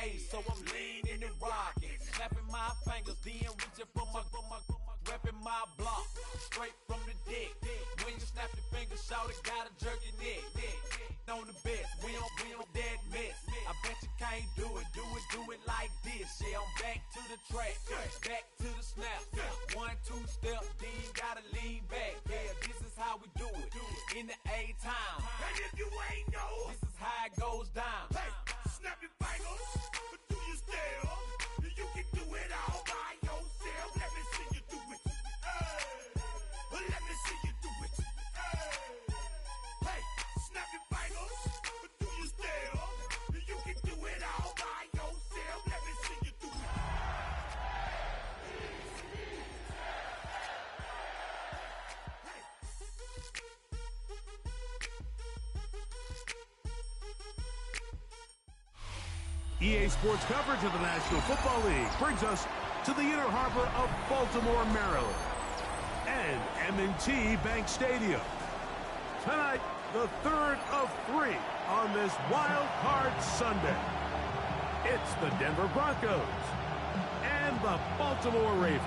Hey, so I'm leaning and rocking, snapping my fingers, then reaching for my repping my block, straight from the dick. When you snap your fingers, shout it, gotta jerk your neck. On the best, we don't that mess. I bet you can't do it like this. Yeah, I'm back to the track, back to the snap. 1, 2 step, then you gotta lean back. Yeah, this is how we do it in the A-time. And if you ain't know, this is how it goes down. Hey, snap your fingers, but do you still? You can do it all by yourself. Let me see you do it. Let me see you do it. Hey, snap your fingers, but do you still? You can do it all by yourself. Let me see you do it. EA Sports coverage of the National Football League brings us to the inner harbor of Baltimore, Maryland, and M&T Bank Stadium. Tonight, the third of 3 on this Wild Card Sunday. It's the Denver Broncos and the Baltimore Ravens.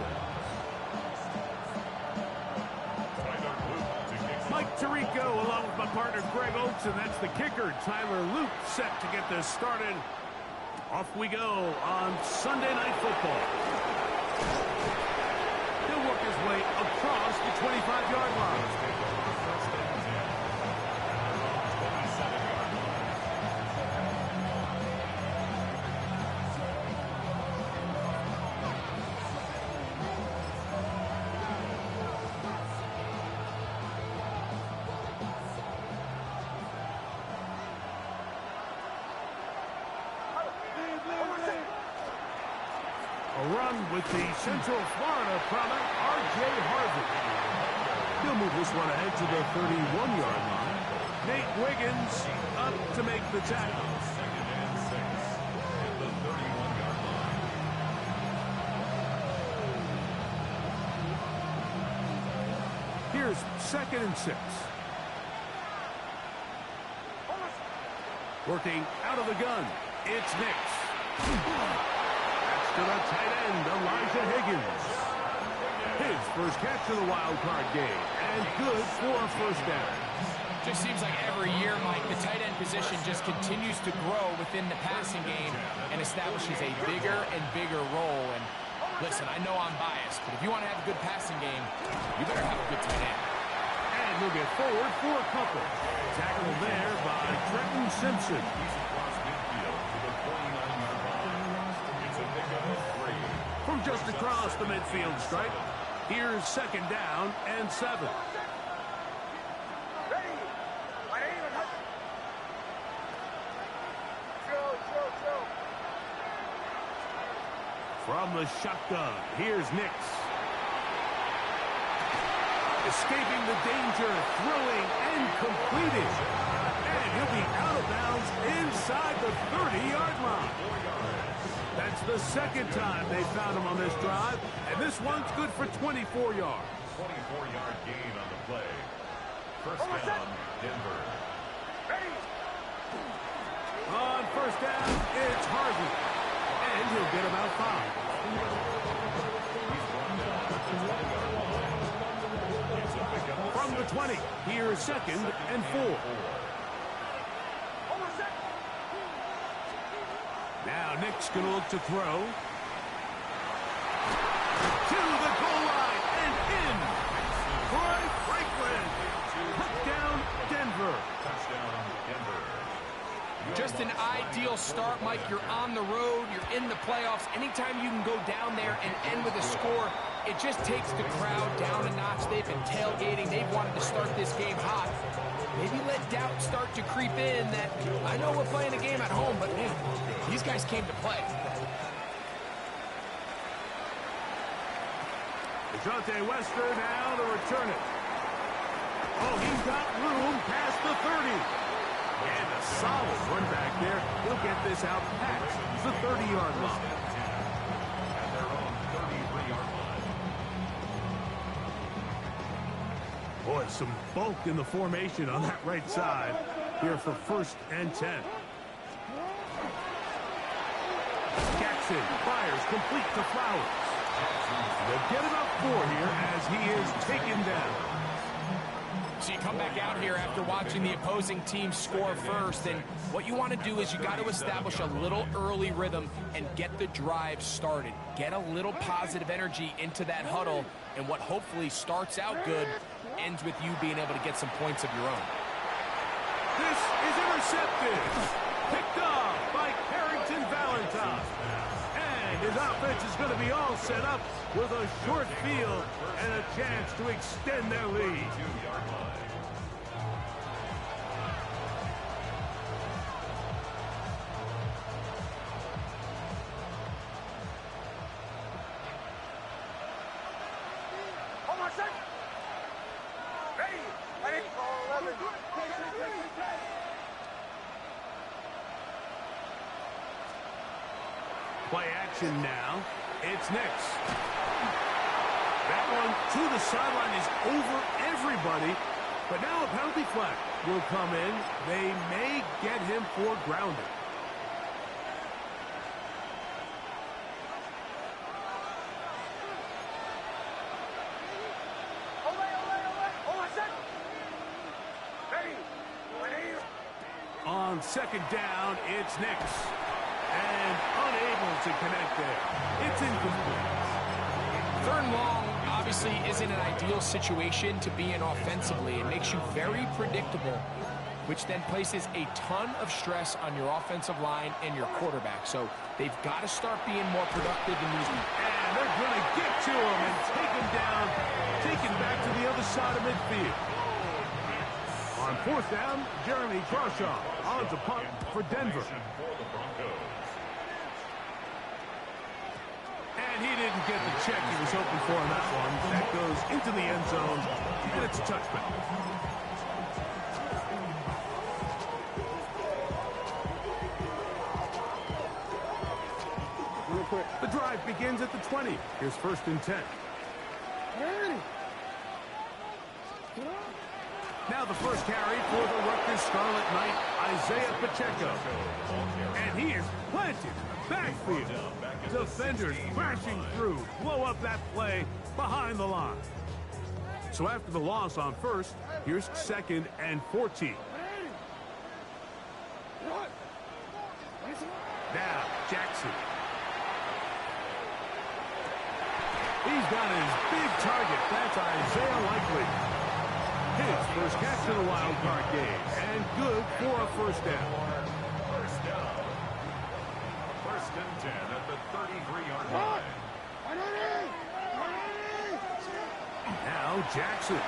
Mike Tirico along with my partner Greg Oates, and that's the kicker Tyler Luke, set to get this started. Off we go on Sunday Night Football. He'll work his way across the 25-yard line. A run with the Central Florida product, R.J. Harvey. He'll move this one ahead to the 31-yard line. Nate Wiggins up to make the tackle. Second and 6 at the 31-yard line. Here's 2nd and 6. Working out of the gun, it's Nix. To the tight end, Elijah Higgins. His first catch of the wild card game, and good for a first down. Just seems like every year, Mike, the tight end position just continues to grow within the passing game and establishes a bigger and bigger role. And listen, I know I'm biased, but if you want to have a good passing game, you better have a good tight end. And he'll get forward for a couple. Tackled there by Trenton Simpson. From just across the midfield stripe, here's 2nd down and 7. From the shotgun, here's Nix. Escaping the danger, throwing and completing. And he'll be out of bounds inside the 30-yard line. That's the 2nd time they found him on this drive, and this one's good for 24 yards. 24-yard gain on the play. First down, Denver. On first down, it's Harvey, and he'll get about 5. From the 20, here's 2nd and 4. Now Nick's going to look to throw. To the goal line and in. Troy Franklin. Touchdown, Denver. Touchdown, Denver. Just an ideal start, Mike. You're on the road. You're in the playoffs. Anytime you can go down there and end with a score, it just takes the crowd down a notch. They've been tailgating. They've wanted to start this game hot. Maybe let doubt start to creep in that I know we're playing a game at home, but man, these guys came to play. DeJounte Wester now to return it. Oh, he's got room past the 30. And a solid run back there. He'll get this out past the 30-yard line. At their own 33-yard line. Boy, some bulk in the formation on that right side here for 1st and 10. Jackson fires complete to Flowers. They'll get about 4 here as he is taken down. So you come back out here after watching the opposing team score first, and what you want to do is you got to establish a little early rhythm and get the drive started. Get a little positive energy into that huddle, and what hopefully starts out good ends with you being able to get some points of your own. This is intercepted. Picked off by Carrington Valentine. And his offense is going to be all set up with a short field and a chance to extend their lead. Play action now. It's next. That one to the sideline is over everybody. But now a penalty flag will come in. They may get him for grounding. On second down, it's Nix. And unable to connect there. It's incomplete. Third and long obviously isn't an ideal situation to be in offensively. It makes you very predictable, which then places a ton of stress on your offensive line and your quarterback. So they've got to start being more productive in these. And they're going to get to him and take him down, take him back to the other side of midfield. On fourth down, Jeremy Crawshaw on to punt for Denver. And he didn't get the check he was hoping for on that one. That goes into the end zone, and it's a touchback. The drive begins at the 20. Here's 1st and 10. Now the first carry for the Rutgers Scarlet Knight, Isaiah Pacheco. And he is planted in the backfield. Defenders crashing through, blow up that play behind the line. So after the loss on first, here's 2nd and 14. Now Jackson. He's got his big target. That's Isaiah Likely. His first catch in the wild card game. And good for a first down. First and 10 at the 33-yard line. Now Jackson.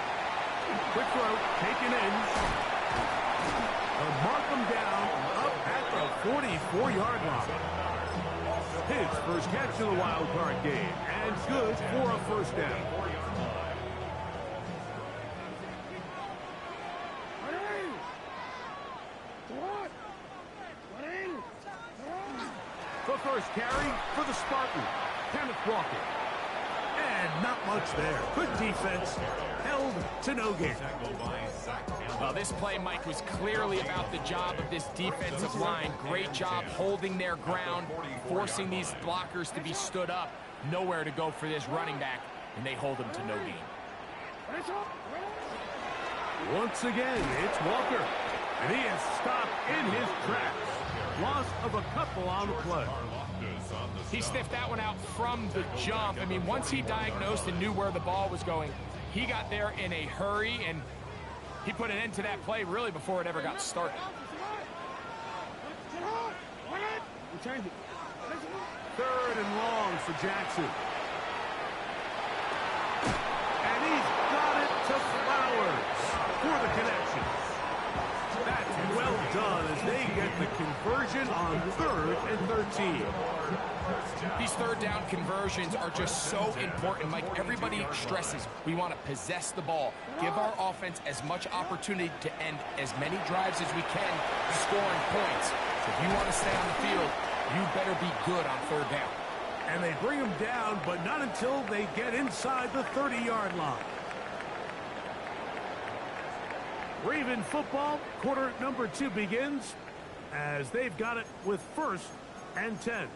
Quick throw, taken in. They'll mark him down up at the 44-yard line. His first catch in the wild card game. And good for a first down. The first carry for the Spartan, Kenneth Walker. And not much there. Good defense, held to no gain. Well, this play, Mike, was clearly about the job of this defensive line. Great job holding their ground, forcing these blockers to be stood up. Nowhere to go for this running back, and they hold him to no gain. Once again, it's Walker. And he is stopped in his tracks. Loss of a couple on the play. He sniffed that one out from the jump. I mean, once he diagnosed and knew where the ball was going, he got there in a hurry, and he put an end to that play really before it ever got started. Third and long for Jackson. And he's got it to Flowers for the connection. That's well done as they get the conversion on 3rd and 13. These third down conversions are just so important, Mike. Everybody stresses we want to possess the ball, give our offense as much opportunity to end as many drives as we can scoring points. So if you want to stay on the field, you better be good on 3rd down. And they bring him down, but not until they get inside the 30-yard line. Raven football, quarter number 2 begins as they've got it with 1st and 10.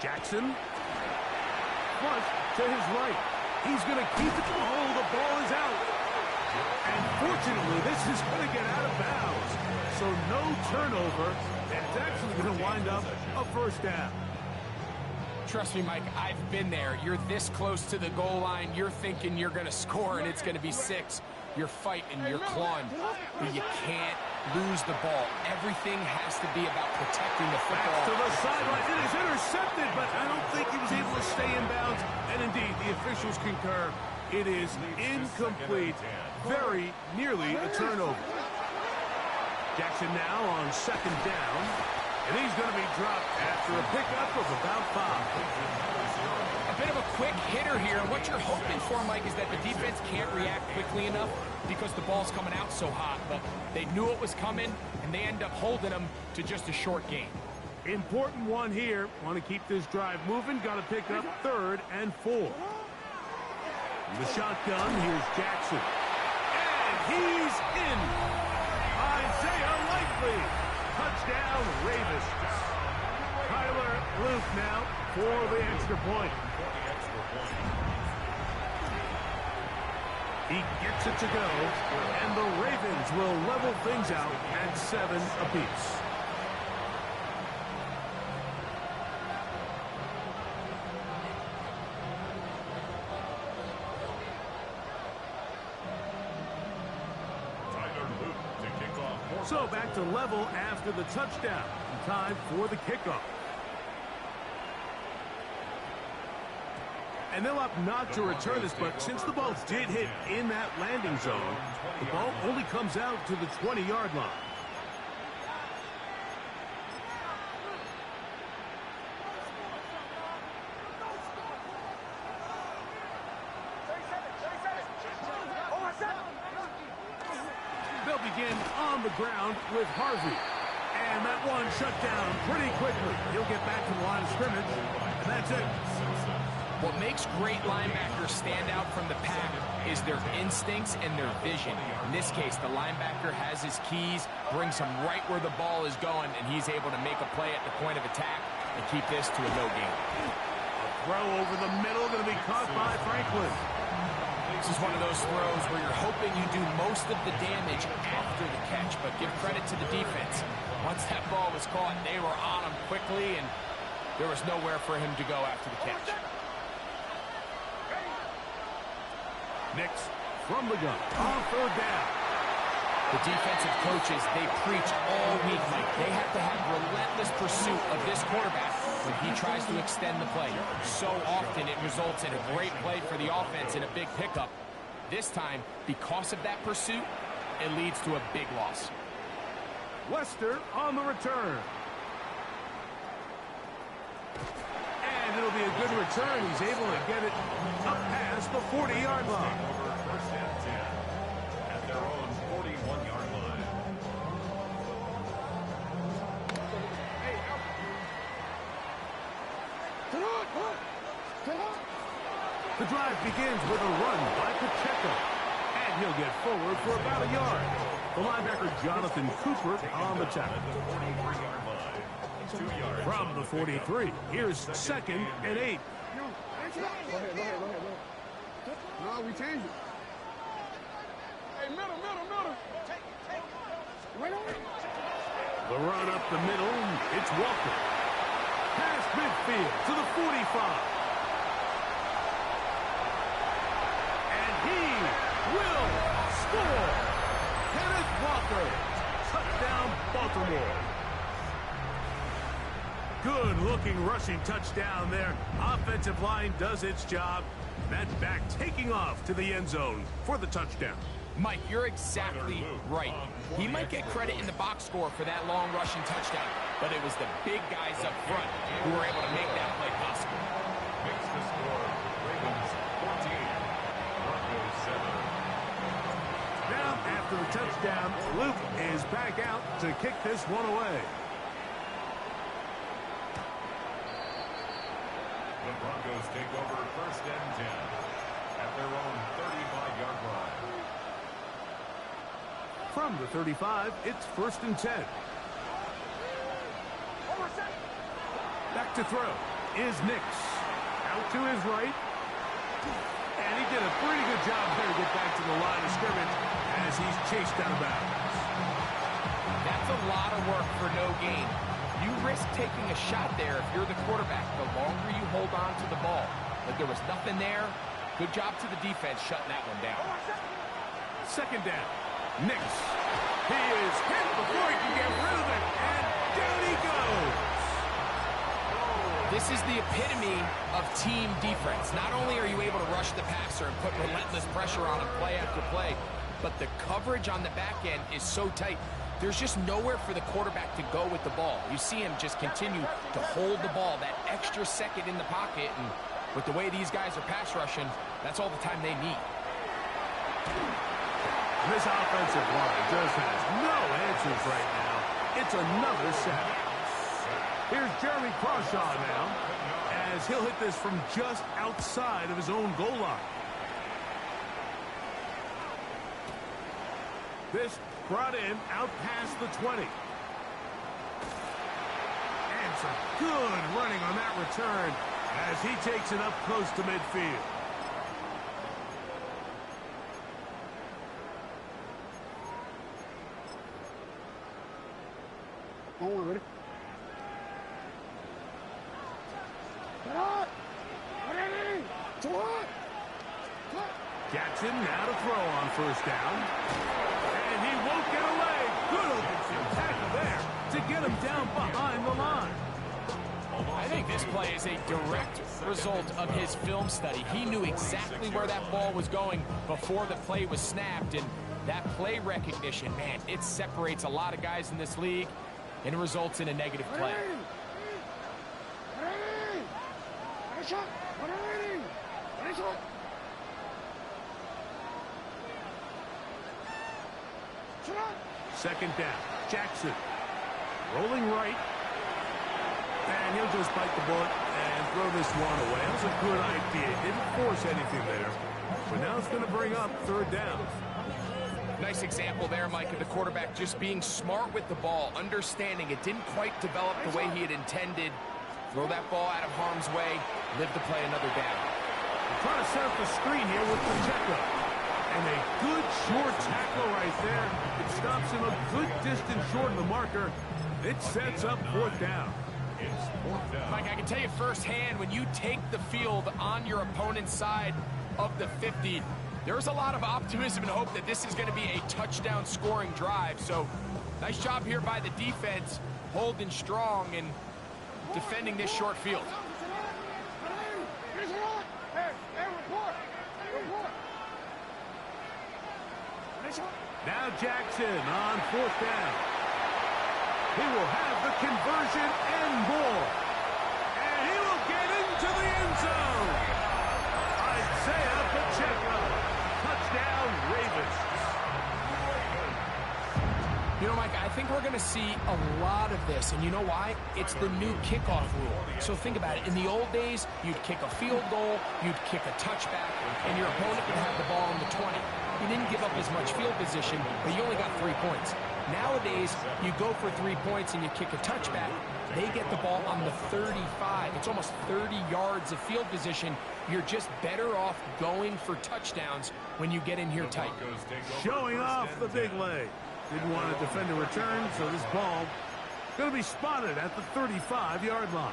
Jackson. Flush to his right. He's going to keep it. Oh, the ball is out. And fortunately, this is going to get out of bounds. So no turnover. And it's actually going to wind up a first down. Trust me, Mike, I've been there. You're this close to the goal line. You're thinking you're going to score, and it's going to be 6. You're fighting, you're clawing, but you can't lose the ball. Everything has to be about protecting the football. Back to the sideline. It is intercepted, but I don't think he was able to stay in bounds. And indeed, the officials concur. It is incomplete. Very nearly a turnover. Jackson now on second down. And he's going to be dropped after a pickup of about 5. A bit of a quick hitter here. And what you're hoping for, Mike, is that the defense can't react quickly enough because the ball's coming out so hot. But they knew it was coming, and they end up holding them to just a short gain. Important one here. Want to keep this drive moving. Got to pick up 3rd and 4. The shotgun. Here's Jackson. And he's in. Isaiah Likely. Touchdown, Ravens. Tyler Luke now for the extra point. He gets it to go, and the Ravens will level things out at 7 apiece. So back to level after the touchdown. Time for the kickoff. And they'll opt not to return this, but since the ball did hit in that landing zone, the ball only comes out to the 20-yard line. They'll begin on the ground with Harvey. And that one shut down pretty quickly. He'll get back to the line of scrimmage, and that's it. What makes great linebackers stand out from the pack is their instincts and their vision. In this case, the linebacker has his keys, brings him right where the ball is going, and he's able to make a play at the point of attack and keep this to a no gain. A throw over the middle, going to be caught by Franklin. This is one of those throws where you're hoping you do most of the damage after the catch, but give credit to the defense. Once that ball was caught, they were on him quickly, and there was nowhere for him to go after the catch. Nix from the gun on 3rd down. The defensive coaches, they preach all week, Mike. They have to have relentless pursuit of this quarterback when he tries to extend the play. So often it results in a great play for the offense and a big pickup. This time, because of that pursuit, it leads to a big loss. Wester on the return. And it'll be a good return. He's able to get it up past the 40-yard line. First and 10 at their own 41-yard line. The drive begins with a run by Pacheco. And he'll get forward for about a yard. The linebacker Jonathan Cooper on the tackle. From the 43, here's 2nd and 8. Go ahead. No, we change it. Hey, middle. The run up the middle, it's Walker. Past midfield to the 45. And he will score. Kenneth Walker. Touchdown, Baltimore. Good-looking rushing touchdown there. Offensive line does its job. That back taking off to the end zone for the touchdown. Mike, you're exactly right. He might get credit in the box score for that long rushing touchdown, but it was the big guys up front who were able to make that play possible. Makes the score Ravens 14, Broncos 7. Now, after the touchdown, Luke is back out to kick this one away. The Broncos take over 1st and 10 at their own 35-yard line. From the 35, it's 1st and 10. Back to throw is Nix. Out to his right. And he did a pretty good job there to get back to the line of scrimmage as he's chased out of bounds. That's a lot of work for no gain. You risk taking a shot there if you're the quarterback the longer you hold on to the ball. But there was nothing there. Good job to the defense shutting that one down. Second down. Nix. He is hit before he can get rid of it. And down he goes. This is the epitome of team defense. Not only are you able to rush the passer and put relentless pressure on him play after play, but the coverage on the back end is so tight. There's just nowhere for the quarterback to go with the ball. You see him just continue to hold the ball that extra second in the pocket, and with the way these guys are pass rushing, that's all the time they need. This offensive line just has no answers right now. It's another sack. Here's Jeremy Crawshaw now, as he'll hit this from just outside of his own goal line. This brought in out past the 20. And some good running on that return as he takes it up close to midfield. Ready? Jackson now to throw on first down. And he won't get away. Good open tackle there to get him down behind the line. I think this play is a direct result of his film study. He knew exactly where that ball was going before the play was snapped, and that play recognition, man, it separates a lot of guys in this league and results in a negative play. Second down. Jackson rolling right. And he'll just bite the bullet and throw this one away. That was a good idea. Didn't force anything there. But now it's going to bring up third down. Nice example there, Mike, of the quarterback just being smart with the ball, understanding it didn't quite develop the way he had intended. Throw that ball out of harm's way, live to play another down. Trying to set up the screen here with Pacheco. And a good short tackle right there. It stops him a good distance short of the marker. It sets up fourth down. Mike, I can tell you firsthand, when you take the field on your opponent's side of the 50, there's a lot of optimism and hope that this is going to be a touchdown scoring drive. So nice job here by the defense, holding strong and defending this short field. Now Jackson on fourth down. He will have the conversion and more. And he will get into the end zone. Isaiah Pacheco. Touchdown, Ravens. You know, Mike, I think we're going to see a lot of this, and you know why? It's the new kickoff rule. So think about it. In the old days, you'd kick a field goal, you'd kick a touchback, and your opponent would have the ball on the 20. You didn't give up as much field position, but you only got 3 points. Nowadays, you go for 3 points and you kick a touchback. They get the ball on the 35. It's almost 30 yards of field position. You're just better off going for touchdowns when you get in here tight. Showing off the big leg. Didn't want to defend a return, so this ball going to be spotted at the 35-yard line.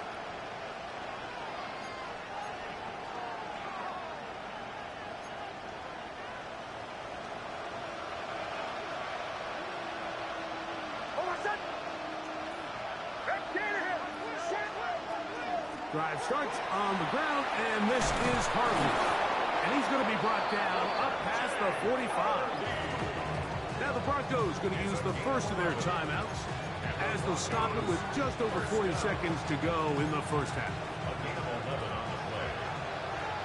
Drive starts on the ground, and this is Harvey. And he's going to be brought down up past the 45. Now the Broncos going to use the first of their timeouts as they'll stop it with just over 40 seconds to go in the first half. A gain of 11 on the play.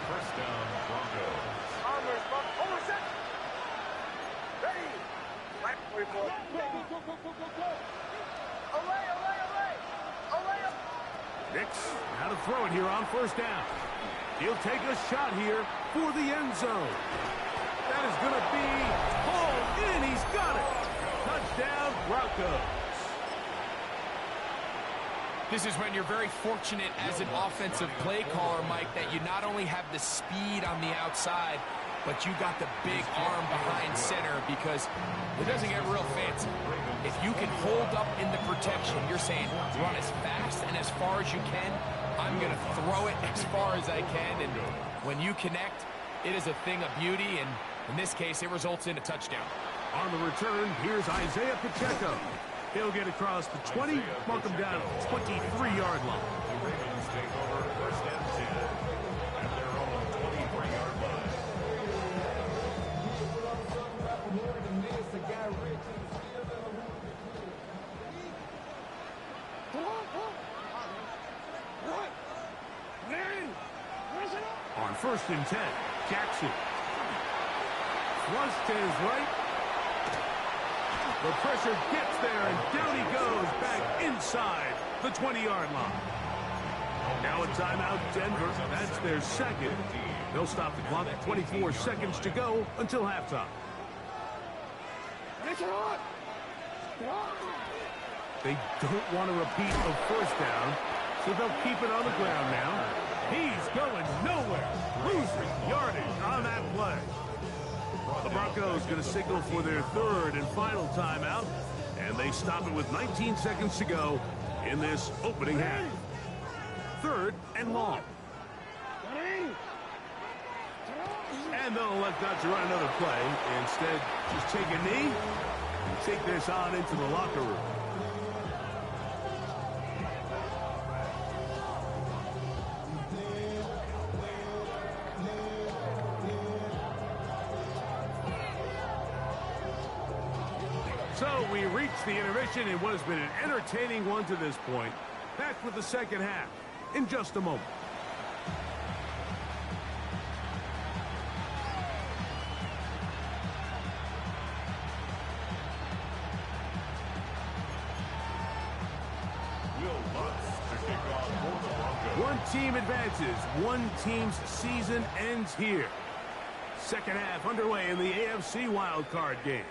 First down, Broncos. Nix, now to throw it here on first down. He'll take a shot here for the end zone. That is going to be hauled in. He's got it. Touchdown, Broncos. This is when you're very fortunate as an offensive play caller, Mike, that you not only have the speed on the outside, but you got the big arm behind center, because it doesn't get real fancy. If you can hold up in the protection, you're saying run as fast and as far as you can. I'm going to throw it as far as I can, and when you connect, it is a thing of beauty, and in this case, it results in a touchdown. On the return, here's Isaiah Pacheco. He'll get across the 20, mark him down at the 23-yard line. The Ravens take over first and 10 at their own 23-yard line. On first and 10, Jackson. Flushed to his right. The pressure gets there, and down he goes back inside the 20-yard line. Now a timeout, Denver. That's their second. They'll stop the clock at 24 seconds to go until halftime. They don't want to repeat a first down, so they'll keep it on the ground now. He's going nowhere. Losing yardage on that play. The Broncos going to signal for their third and final timeout, and they stop it with 19 seconds to go in this opening half. Third and long. And they'll elect not to run another play. Instead, just take a knee and take this on into the locker room. So we reach the intermission in what has been an entertaining one to this point. Back with the second half in just a moment. One team advances. One team's season ends here. Second half underway in the AFC wildcard game.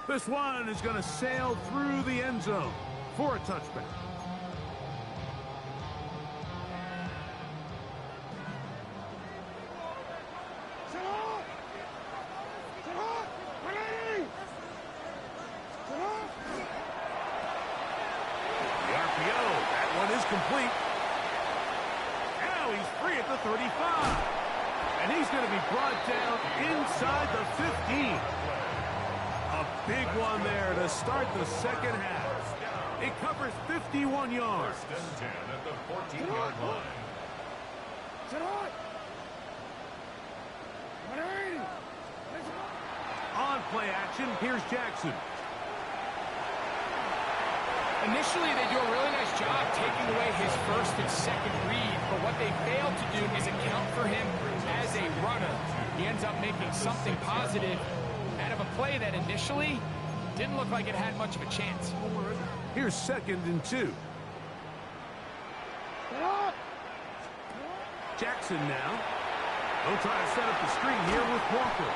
This one is going to sail through the end zone for a touchback. The RPO, that one is complete. Now he's free at the 35. And he's going to be brought down inside the 15. A big one there to start the second half. It covers 51 yards. First and 10 at the 14-yard line. On play action, here's Jackson. Initially, they do a really nice job taking away his first and second read, but what they failed to do is account for him as a runner. He ends up making something positive out of a play that initially didn't look like it had much of a chance. Here's second and 2. Jackson now. They'll try to set up the screen here with Walker.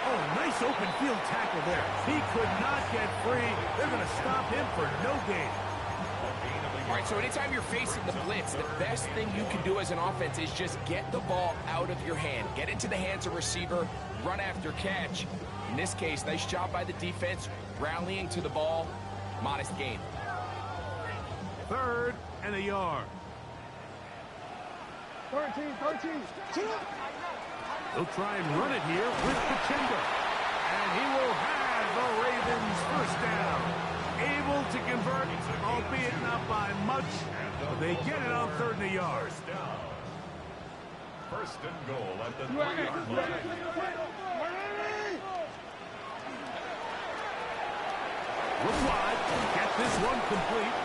Oh, nice open field tackle there. He could not get free. They're going to stop him for no gain. All right, so anytime you're facing the blitz, the best thing you can do as an offense is just get the ball out of your hand. Get into the hands of receiver, run after catch. In this case, nice job by the defense, rallying to the ball. Modest gain. Third and a yard. 13. They'll try and run it here with Pacheco. And he will have the Ravens first down. Able to convert, albeit not by much. But they get it on third and a yard. First and goal at the 3-yard line. Look wide. Get this one complete.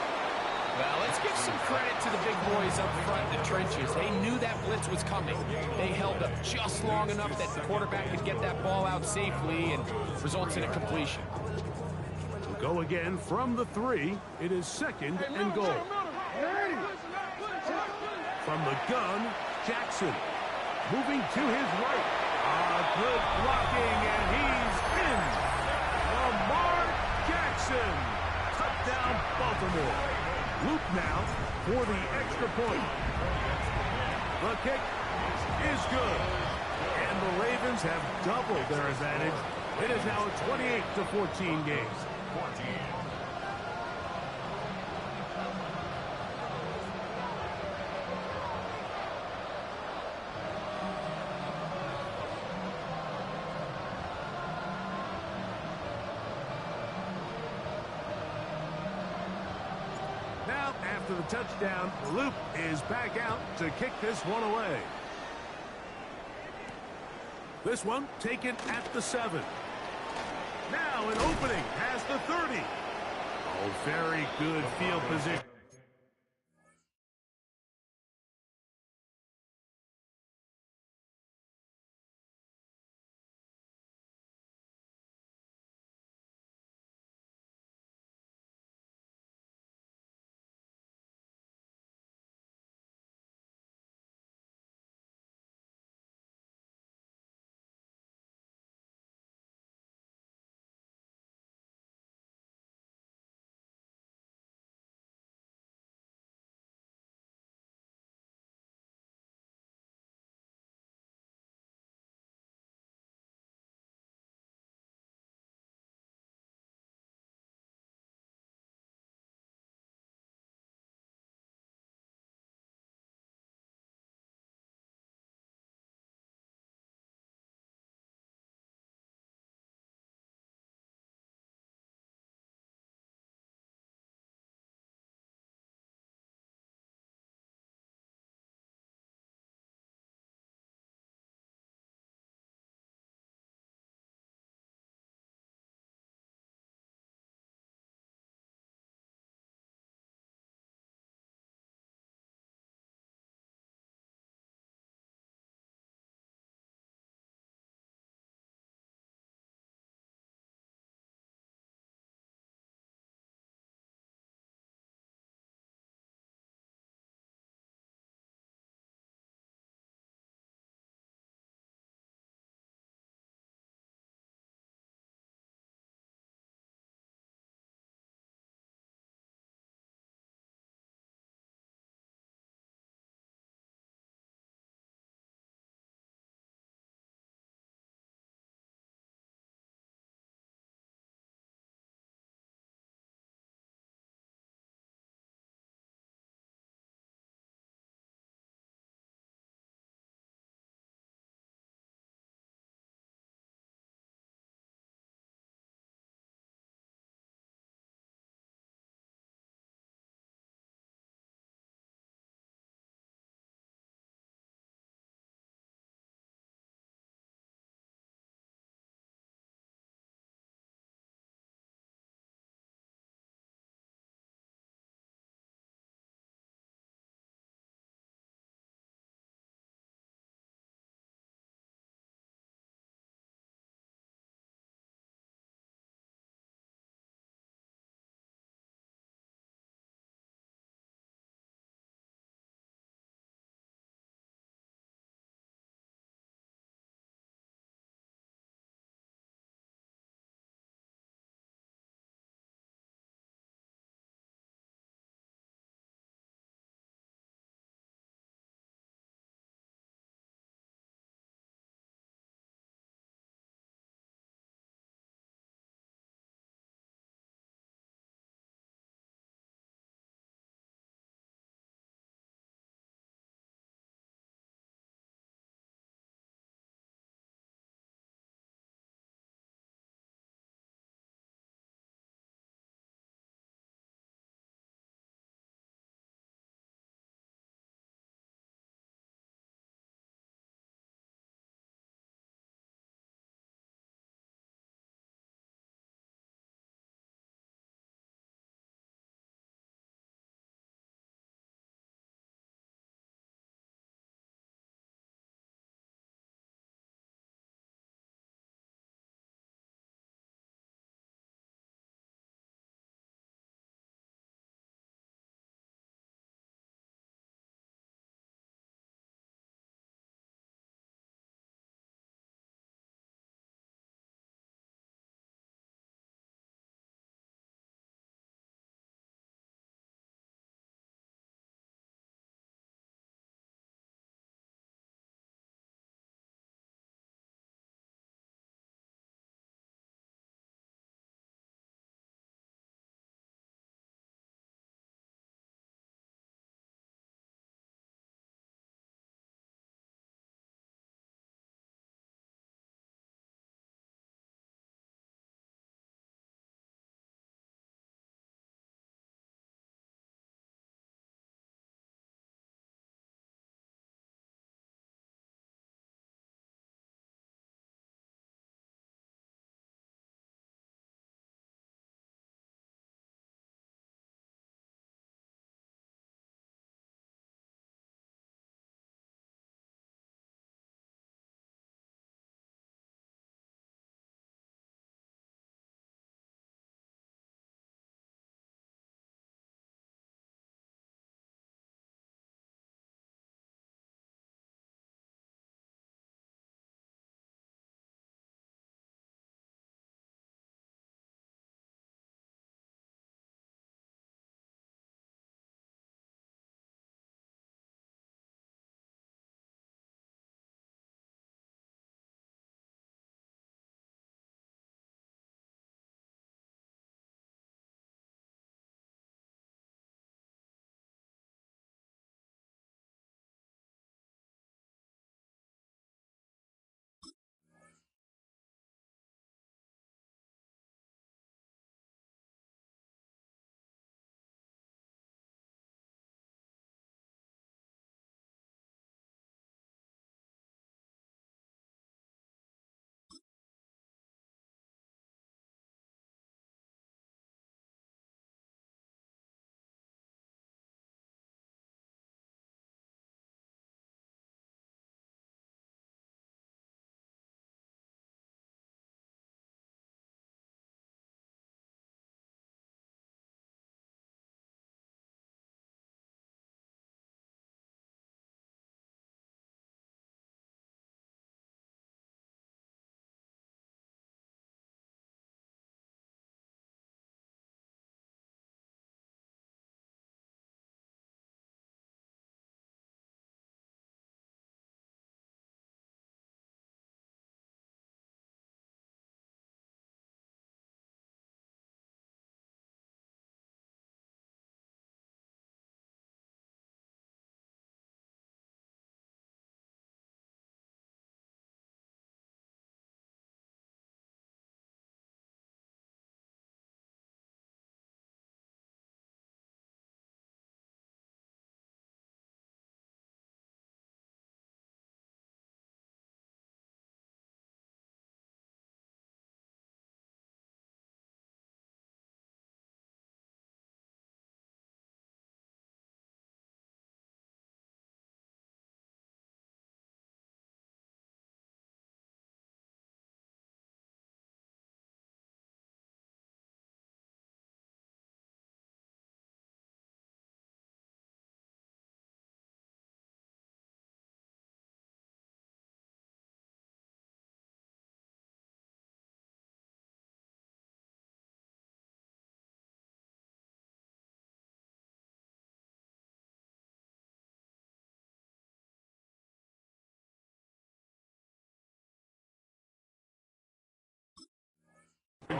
Well, let's give some credit to the big boys up front in the trenches. They knew that blitz was coming. They held up just long enough that the quarterback could get that ball out safely and results in a completion. We'll go again from the 3. It is second and goal. From the gun, Jackson. Moving to his right. Good blocking, and he's in. Lamar Jackson. Touchdown, Baltimore. Loop now for the extra point. The kick is good. And the Ravens have doubled their advantage. It is now a 28-14 game. 14. Now, after the touchdown, Loop is back out to kick this one away. This one taken at the 7. Now an opening past the 30. Oh, very good field position.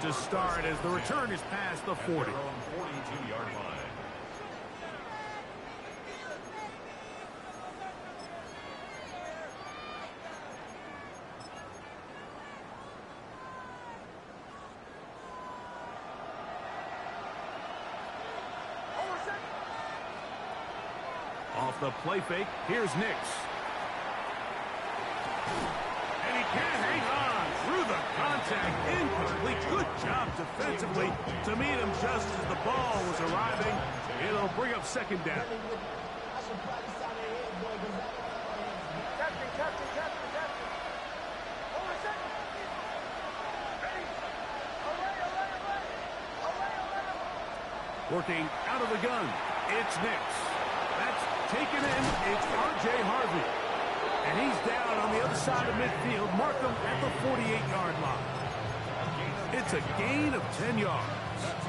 To start as the return is past the 40. 42-yard line. Off the play fake, here's Nix. And he can't hang on through the contact. Incomplete. Good job defensively to meet him just as the ball was arriving. It'll bring up second down. Working out of the gun, it's Nix. That's taken in, it's R.J. Harvey. And he's down on the other side of midfield. Mark him at the 48-yard line. It's a gain of 10 yards.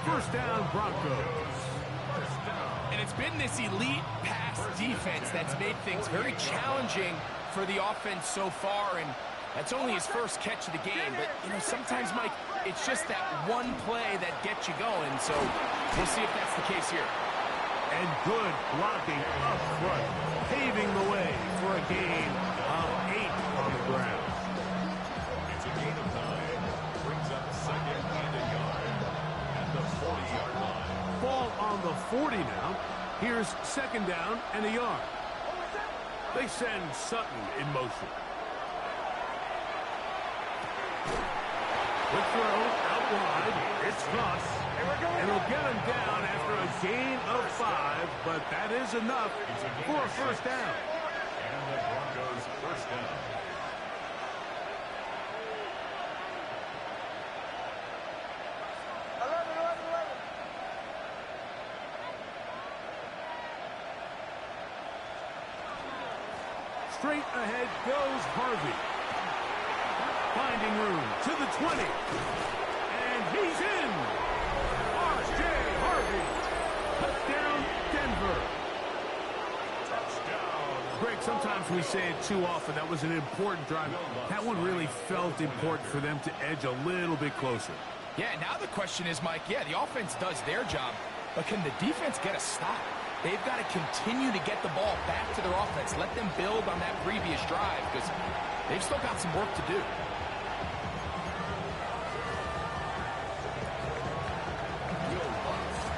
First down, Broncos. And it's been this elite pass defense that's made things very challenging for the offense so far, and that's only his first catch of the game. But, you know, sometimes, Mike, it's just that one play that gets you going, so we'll see if that's the case here. And good blocking up front, paving the way for a gain of 8 on the ground. It's a gain of 9. Brings up second and a yard at the 40-yard line. Ball on the 40 now. Here's second down and a yard. They send Sutton in motion. Quick throw out wide. It's Cross. And he'll get him down after a gain of 5, but that is enough for a first down. And the Broncos first down. Straight ahead goes Harvey. Finding room to the 20. And he's in. R.J. Harvey. Touchdown, Denver. Touchdown. Greg, sometimes we say it too often. That was an important drive. That one really felt important for them to edge a little bit closer. Yeah, now the question is, Mike, yeah, the offense does their job, but can the defense get a stop? They've got to continue to get the ball back to their offense. Let them build on that previous drive because they've still got some work to do.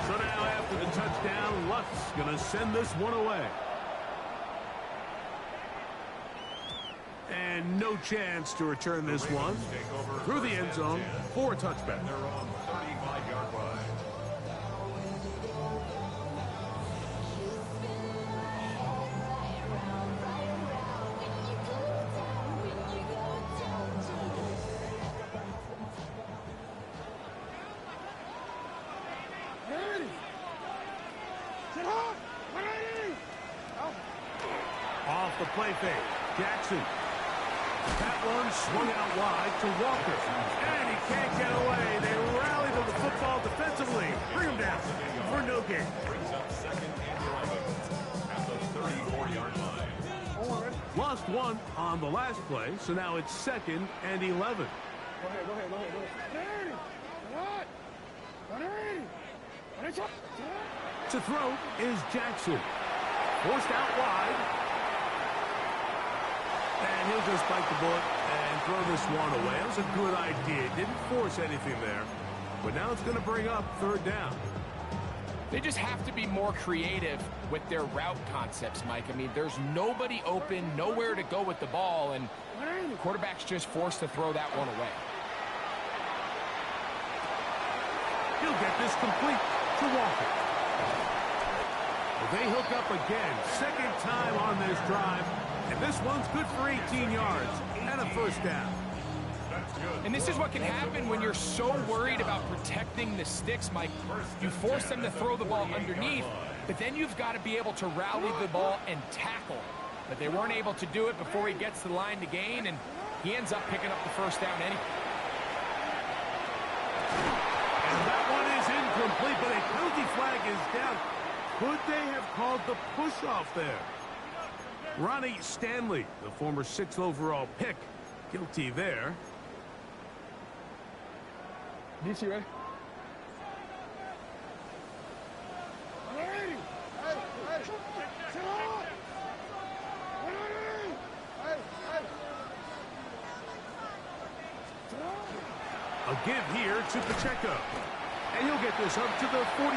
So now after the touchdown, Luck's going to send this one away. And no chance to return this one through the end zone for a touchback. They're on 35-yard line. Off the play fake, Jackson. That one swung out wide to Walker. And he can't get away. They rally to the football defensively. Bring him down for no gain. Brings up second and 11 at the 34-yard line. Lost one on the last play, so now it's second and 11. Go ahead. To throw is Jackson. Forced out wide. And he'll just bite the bullet and throw this one away. That was a good idea. Didn't force anything there. But now it's going to bring up third down. They just have to be more creative with their route concepts, Mike. I mean, there's nobody open, nowhere to go with the ball, and the quarterback's just forced to throw that one away. He'll get this complete to Walker. Well, they hook up again. Second time on this drive. And this one's good for 18 yards and a first down. And this is what can happen when you're so worried about protecting the sticks, Mike. You force them to throw the ball underneath, but then you've got to be able to rally the ball and tackle. But they weren't able to do it before he gets to the line to gain, and he ends up picking up the first down anyway. And that one is incomplete, but a penalty flag is down. Could they have called the push-off there? Ronnie Stanley, the former 6th overall pick, guilty there. DC, ready? A give here to Pacheco. And he'll get this up to the 44.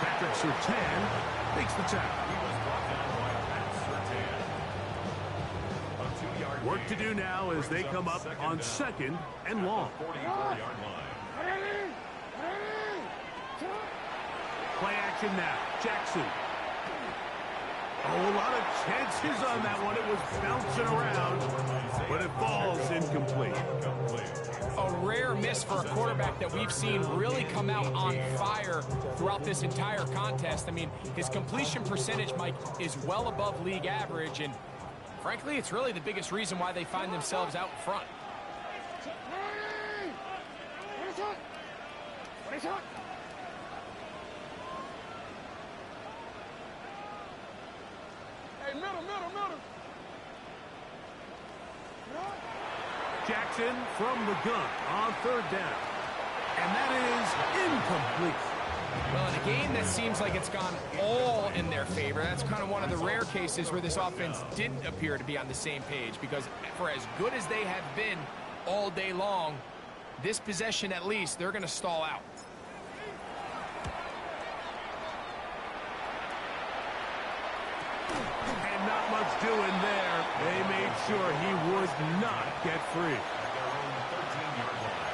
Patrick Surtain makes the tackle. He was brought down by Matt Surtain. A 2-yard Work to do now as they come up on second and long. 44-yard line. Play action now. Jackson. Oh, a lot of chances on that one. It was bouncing around, but it falls incomplete. A rare miss for a quarterback that we've seen really come out on fire throughout this entire contest. I mean, his completion percentage, Mike, is well above league average, and frankly, it's really the biggest reason why they find themselves out in front. Hey, middle. Jackson from the gun on third down. And that is incomplete. Well, in a game that seems like it's gone all in their favor, that's kind of one of the rare cases where this offense didn't appear to be on the same page, because for as good as they have been all day long, this possession at least, they're going to stall out. And not much doing there. They made sure he would not get free. At their own 13-yard line.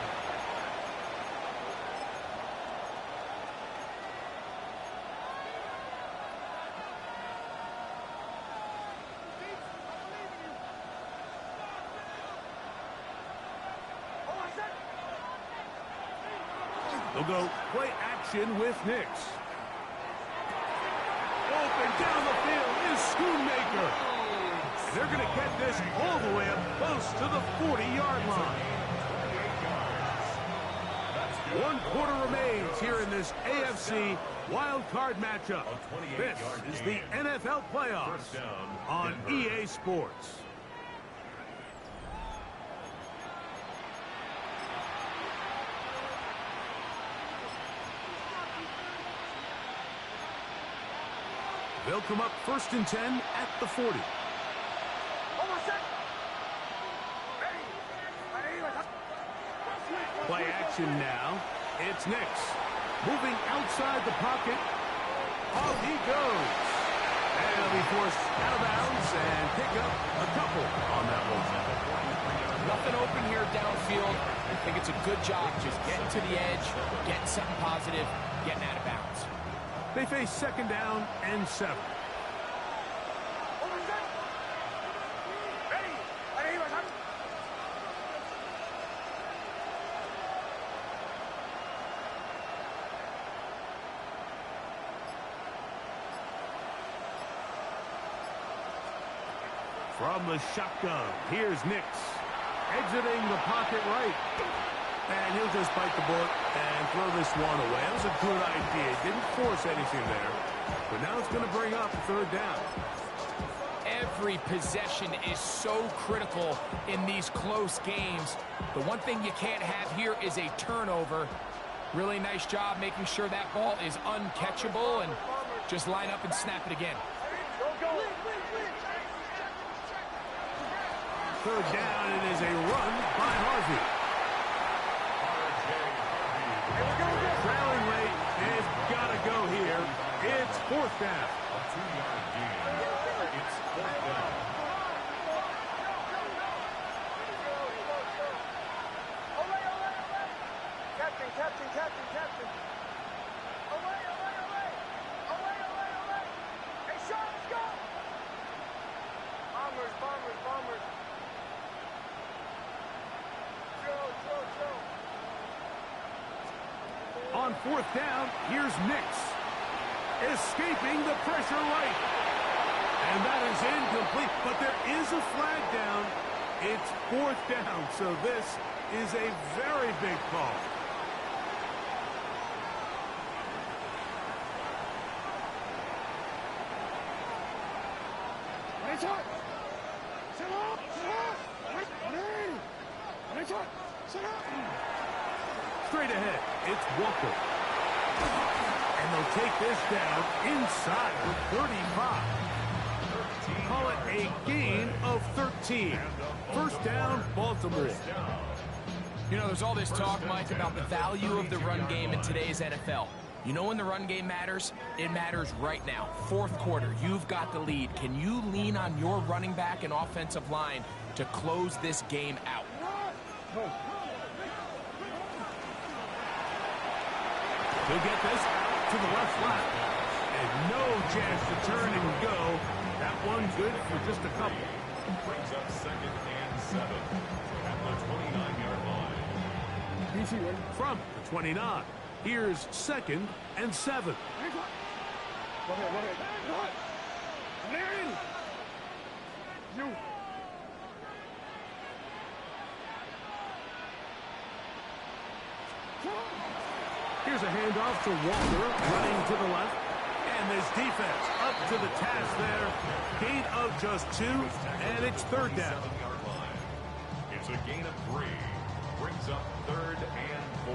They'll go play action with Nix. Open down the field is Schoonmaker. And they're going to get this all the way up close to the 40-yard line. 1 quarter remains here in this AFC wild card matchup. This is the NFL playoffs on EA Sports. They'll come up 1st and 10 at the 40. Play action now. It's Nix. Moving outside the pocket. Off he goes. And he'll be forced out of bounds and pick up a couple on that one. Nothing open here downfield. I think it's a good job just getting to the edge, getting something positive, getting out of bounds. They face 2nd down and 7. From the shotgun, here's Nix. Exiting the pocket right. And he'll just bite the bullet and throw this one away. That was a good idea. Didn't force anything there. But now it's going to bring up 3rd down. Every possession is so critical in these close games. The one thing you can't have here is a turnover. Really nice job making sure that ball is uncatchable, and just line up and snap it again. 3rd down, it is a run by Harvey. Trailing late, it's got to go here. It's 4th down. A 2-yard gain. It's 4th down. Captain. Away. Hey, Sean, let's go. Bombers. On 4th down, here's Nix. Escaping the pressure right. And that is incomplete, but there is a flag down. It's 4th down, so this is a very big call. Straight ahead, it's Walker. And they'll take this down inside with 35. Call it a gain of 13. First down, Baltimore. You know, there's all this talk, Mike, about the value of the run game in today's NFL. You know when the run game matters? It matters right now. Fourth quarter, you've got the lead. Can you lean on your running back and offensive line to close this game out? He'll get this out to the left flat. And no chance to turn and go. That one good for just a couple. Brings up 2nd and 7 at the 29-yard line. From the 29, here's 2nd and 7. Go ahead. Marion! You. Here's a handoff to Walker, running to the left. And this defense up to the task there. Gain of just 2, and it's 3rd down. It's a gain of 3. Brings up 3rd and 4.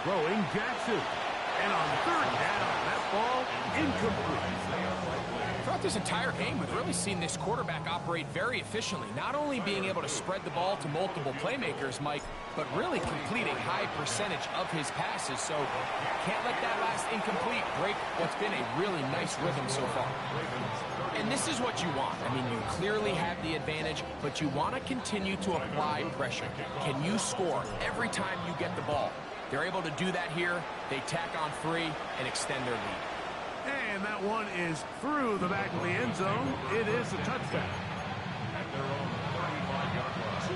Throwing Jackson. And on 3rd down, that ball incomplete. Throughout this entire game, we've really seen this quarterback operate very efficiently, not only being able to spread the ball to multiple playmakers, Mike, but really complete a high percentage of his passes. So can't let that last incomplete break what's been a really nice rhythm so far. And this is what you want. I mean, you clearly have the advantage, but you want to continue to apply pressure. Can you score every time you get the ball? They're able to do that here. They tack on 3 and extend their lead. And that one is through the back of the end zone. It is a touchdown. At their own 35-yard line.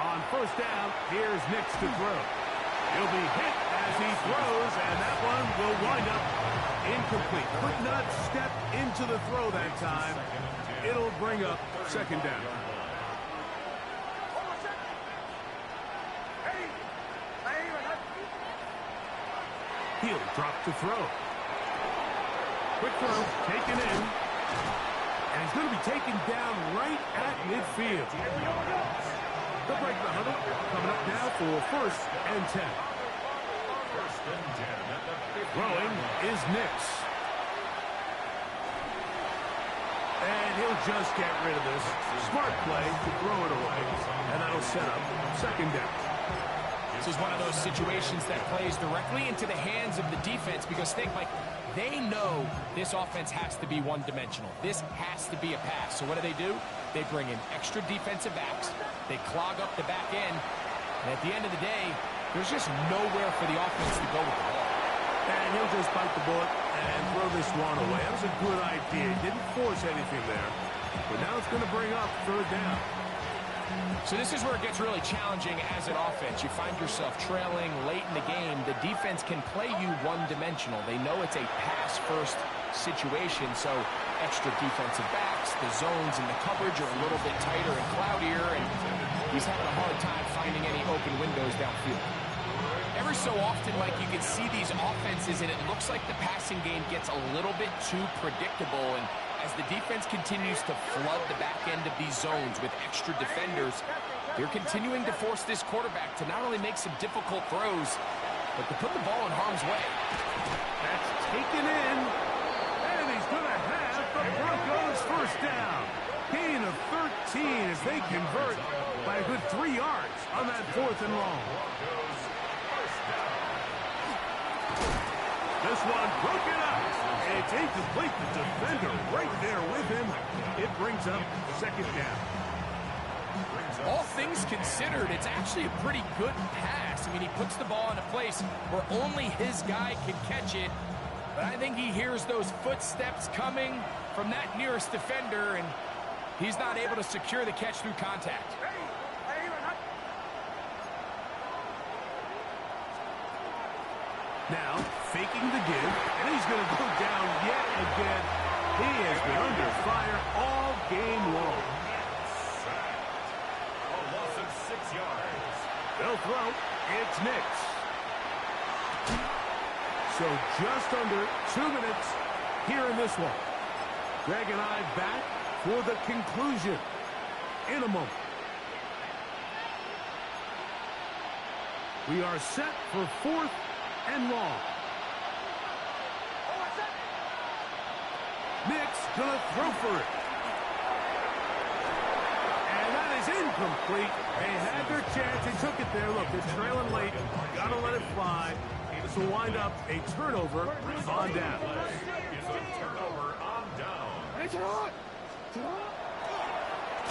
On 1st down, here's Nix to throw. He'll be hit as he throws, and that one will wind up incomplete. Could not step into the throw that time. It'll bring up 2nd down. He'll drop to throw. Quick throw, taken in. And he's going to be taken down right at midfield. They'll break the huddle. Coming up now for 1st and 10. 1st and 10 at the 50. Throwing is Nix. And he'll just get rid of this. Smart play to throw it away. And that'll set up 2nd down. This is one of those situations that plays directly into the hands of the defense because think, Mike, they know this offense has to be one-dimensional. This has to be a pass. So what do? They bring in extra defensive backs. They clog up the back end. And at the end of the day, there's just nowhere for the offense to go with the ball. And he'll just bite the bullet and throw this one away. That was a good idea. Didn't force anything there. But now it's going to bring up 3rd down. So this is where it gets really challenging as an offense. You find yourself trailing late in the game. The defense can play you one-dimensional. They know it's a pass-first situation, so extra defensive backs, the zones and the coverage are a little bit tighter and cloudier, and he's having a hard time finding any open windows downfield. Every so often, Mike, you can see these offenses, and it looks like the passing game gets a little bit too predictable, and as the defense continues to flood the back end of these zones with extra defenders, they're continuing to force this quarterback to not only make some difficult throws, but to put the ball in harm's way. That's taken in, and he's going to have the Broncos 1st down. Gain of 13 as they convert by a good 3 yards on that 4th and long. This one broken up. It's incomplete. The defender right there with him. It brings up 2nd down. All things considered, it's actually a pretty good pass. I mean, he puts the ball in a place where only his guy can catch it. But I think he hears those footsteps coming from that nearest defender, and he's not able to secure the catch through contact. Now, faking the give, and he's going to go down yet again. He has been under fire all game long. A loss of 6 yards. They'll throw. It's Nix. So just under 2 minutes here in this one. Greg and I back for the conclusion in a moment. We are set for 4th and long. Nix gonna throw for it. And that is incomplete. They had their chance. They took it there. Look, they're trailing late. Gotta let it fly. This will wind up a turnover on down. Is a turnover on down.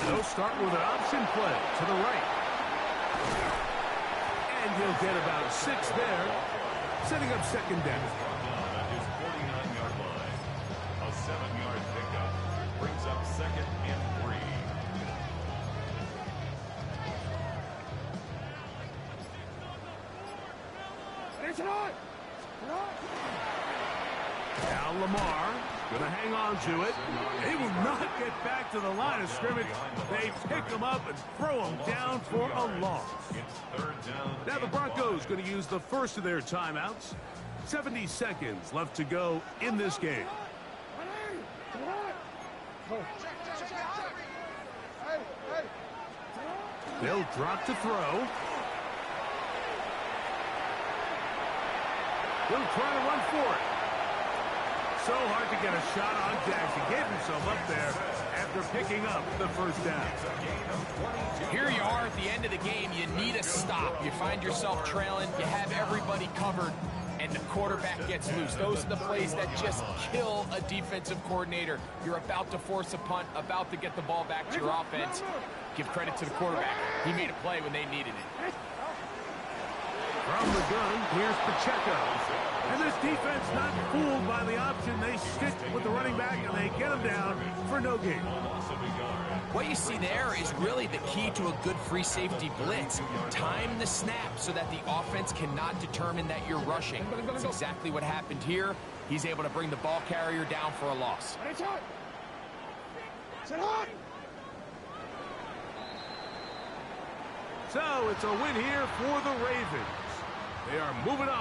They'll start with an option play to the right. And he'll get about 6 there, setting up second down. At his 49-yard line. A 7-yard pickup brings up 2nd and 3. Now Lamar going to hang on to it. They will not get back to the line of scrimmage. They pick him up and throw him down for a loss. It's 3rd down. Now the Broncos going to use the first of their timeouts. 70 seconds left to go in this game. They'll drop to throw. He'll try to run for it. So hard to get a shot on Jags. He gave himself up there after picking up the first down. Here you are at the end of the game. You need a stop. You find yourself trailing. You have everybody covered, and the quarterback gets loose. Those are the plays that just kill a defensive coordinator. You're about to force a punt, about to get the ball back to your offense. Give credit to the quarterback. He made a play when they needed it. From the gun, here's Pacheco. And this defense not fooled by the option. They stick with the running back, and they get him down for no gain. What you see there is really the key to a good free safety blitz. Time the snap so that the offense cannot determine that you're rushing. That's exactly what happened here. He's able to bring the ball carrier down for a loss. So it's a win here for the Ravens. They are moving on.